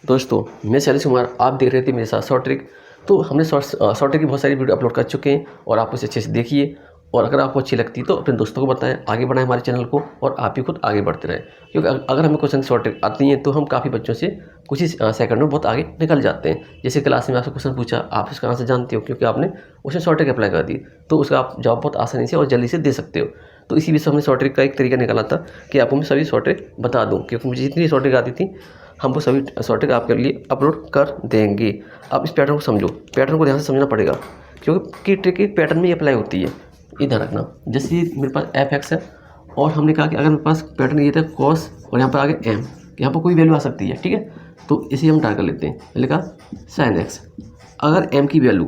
दोस्तों मैं शैलेश कुमार, आप देख रहे थे मेरे साथ शॉर्ट ट्रिक। तो हमने शॉर्ट ट्रिक की बहुत सारी वीडियो अपलोड कर चुके हैं और आप उसे अच्छे से देखिए। और अगर आपको अच्छी लगती है तो अपने दोस्तों को बताएं, आगे बढ़ाएं हमारे चैनल को और आप भी खुद आगे बढ़ते रहें। क्योंकि अगर हमें क्वेश्चन शॉर्ट ट्रिक आती हैं तो हम काफ़ी बच्चों से कुछ ही सेकंड में बहुत आगे निकल जाते हैं। जैसे क्लास में आपसे क्वेश्चन पूछा, आप उसका आंसर जानते हो क्योंकि आपने उसे शॉर्ट ट्रिक अप्लाई कर दी, तो उसका आप जवाब बहुत आसानी से और जल्दी से दे सकते हो। तो इसी बीच हमने शॉर्ट ट्रिक का एक तरीका निकाला था कि आपको मैं सभी शॉर्ट ट्रिक बता दूँ, क्योंकि मुझे जितनी शॉर्ट ट्रिक आती थी हम वो सभी शॉर्ट ट्रिक आपके लिए अपलोड कर देंगे। आप इस पैटर्न को समझो, पैटर्न को ध्यान से समझना पड़ेगा क्योंकि ट्रिक एक पैटर्न में ही अप्लाई होती है। इधर रखना, जैसे मेरे पास एफ है और हमने कहा कि अगर मेरे पास पैटर्न ये था कॉस और यहाँ पर आगे एम, यहाँ पर कोई वैल्यू आ सकती है, ठीक है। तो इसे हम ट्राई कर लेते हैं। मैंने कहा साइन एक्स, अगर एम की वैल्यू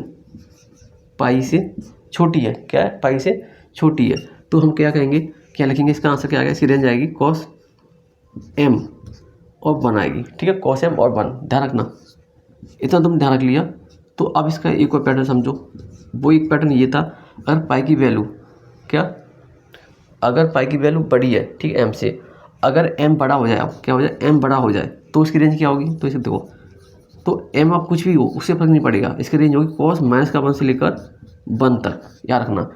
पाई से छोटी है, क्या है, पाई से छोटी है, तो हम क्या कहेंगे, क्या लिखेंगे, इसका आंसर क्या आएगा, इसकी रेंज आएगी कॉस एम और 1 आएगी, ठीक है। कॉस एम और 1, ध्यान रखना, इतना तुम ध्यान रख लिया। तो अब इसका एक और पैटर्न समझो। वो एक पैटर्न ये था, अगर पाई की वैल्यू क्या, अगर पाई की वैल्यू बड़ी है, ठीक है, एम से, अगर एम बड़ा हो जाए, अब क्या हो जाए, एम बड़ा हो जाए तो उसकी रेंज क्या होगी। तो इसे देखो, तो एम अब कुछ भी हो उससे फर्क नहीं पड़ेगा, इसकी रेंज होगी कॉस माइनस का 1 से लेकर 1 तक, याद रखना।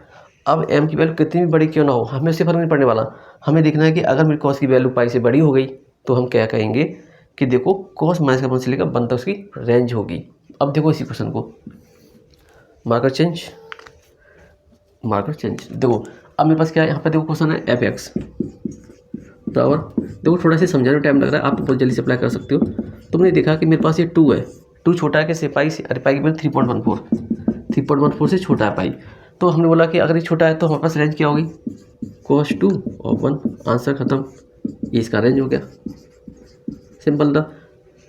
अब एम की वैल्यू कितनी भी बड़ी क्यों ना हो, हमें उससे फर्क नहीं पड़ने वाला। हमें देखना है कि अगर मेरी कॉस की वैल्यू पाई से बड़ी हो गई तो हम क्या कहेंगे कि देखो कॉस माइनस का 1 से लेकर 1 तक उसकी रेंज होगी। अब देखो इसी क्वेश्चन को, मार्कर चेंज, देखो अब मेरे पास क्या है, यहाँ पर देखो क्वेश्चन है एफ एक्स बराबर, देखो थोड़ा सा समझाने में टाइम लग रहा है, आप बहुत जल्दी से अप्लाई कर सकते हो। तुमने देखा कि मेरे पास ये 2 है, 2 छोटा है कैसे, पाई से, अरे पाई की वैल्यू 3.14 से छोटा है पाई। तो हमने बोला कि अगर ये छोटा है तो हमारे पास रेंज क्या होगी, cos 2 और 1, आंसर खत्म, ये इसका रेंज हो गया। सिंपल था,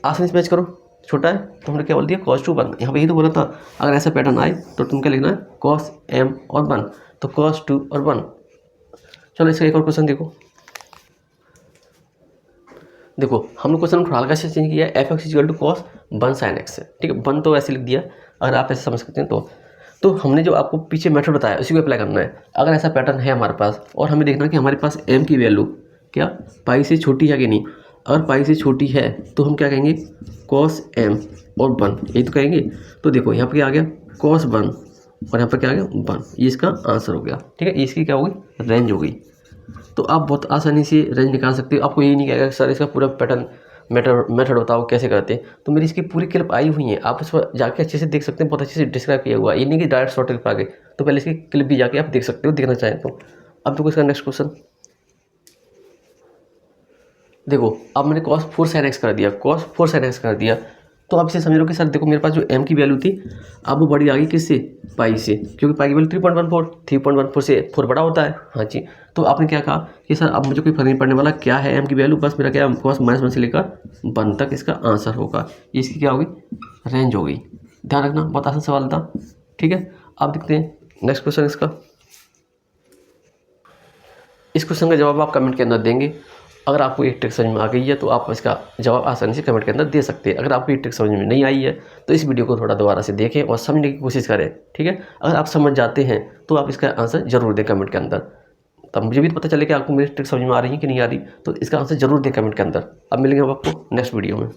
आसानी से मैच करो। छोटा है तो हमने क्या बोल दिया, cos 2 1, यहाँ पे यही तो बोला था अगर ऐसा पैटर्न आए तो तुम क्या लिखना है, cos m और 1, तो cos 2 और 1। चलो इसका एक और क्वेश्चन देखो हमने क्वेश्चन थोड़ा हल्का से चेंज किया है, F x equal to cos 1 sine x है, ठीक है। 1 तो ऐसे लिख दिया, अगर आप ऐसे समझ सकते हैं तो हमने जो आपको पीछे मेथड बताया उसी को अप्लाई करना है। अगर ऐसा पैटर्न है हमारे पास और हमें देखना है कि हमारे पास m की वैल्यू क्या पाई से छोटी है कि नहीं, अगर पाई से छोटी है तो हम क्या कहेंगे, cos m और 1, यही तो कहेंगे। तो देखो यहाँ पर क्या आ गया, cos 1 और यहाँ पर क्या आ गया 1, ये इसका आंसर हो गया, ठीक है। ये इसकी क्या होगी, रेंज हो गई। तो आप बहुत आसानी से रेंज निकाल सकते हो। आपको ये नहीं कहेगा सर इसका पूरा पैटर्न मेथड बताओ कैसे करते हैं, तो मेरी इसकी पूरी क्लिप आई हुई है, आप उस पर जाके अच्छे से देख सकते हैं, बहुत अच्छे से डिस्क्राइब किया हुआ है। ये नहीं कि डायरेक्ट शॉर्ट ट्रिक आ गए, तो पहले इसकी क्लिप भी जाके आप देख सकते हो, देखना चाहें तो। अब देखो इसका नेक्स्ट क्वेश्चन, देखो अब मैंने cos 4 sin x कर दिया, cos 4 sin x कर दिया। तो आप इसे समझ लो कि सर देखो मेरे पास जो m की वैल्यू थी अब वो बड़ी आ गई किससे, पाई से, क्योंकि पाई की वैल्यू 3.14 से 4 बड़ा होता है, हाँ जी। तो आपने क्या कहा कि सर अब मुझे कोई फर्क नहीं पड़ने वाला क्या है m की वैल्यू, बस मेरा क्या cos -1 से लेकर 1 तक इसका आंसर होगा। इसकी क्या होगी, रेंज हो गई। ध्यान रखना, बहुत आसान सवाल था, ठीक है। आप देखते हैं नेक्स्ट क्वेश्चन इसका। इस क्वेश्चन का जवाब आप कमेंट के अंदर देंगे। अगर आपको ये ट्रिक समझ में आ गई है तो आप इसका जवाब आसानी से कमेंट के अंदर दे सकते हैं। अगर आपको ये ट्रिक समझ में नहीं आई है तो इस वीडियो को थोड़ा दोबारा से देखें और समझने की कोशिश करें, ठीक है। अगर आप समझ जाते हैं तो आप इसका आंसर जरूर दें कमेंट के अंदर, तब मुझे भी पता चले कि आपको मेरी ट्रिक समझ में आ रही है कि नहीं आ रही। तो इसका आंसर जरूर दें कमेंट के अंदर। अब मिलेंगे हम आपको नेक्स्ट वीडियो में।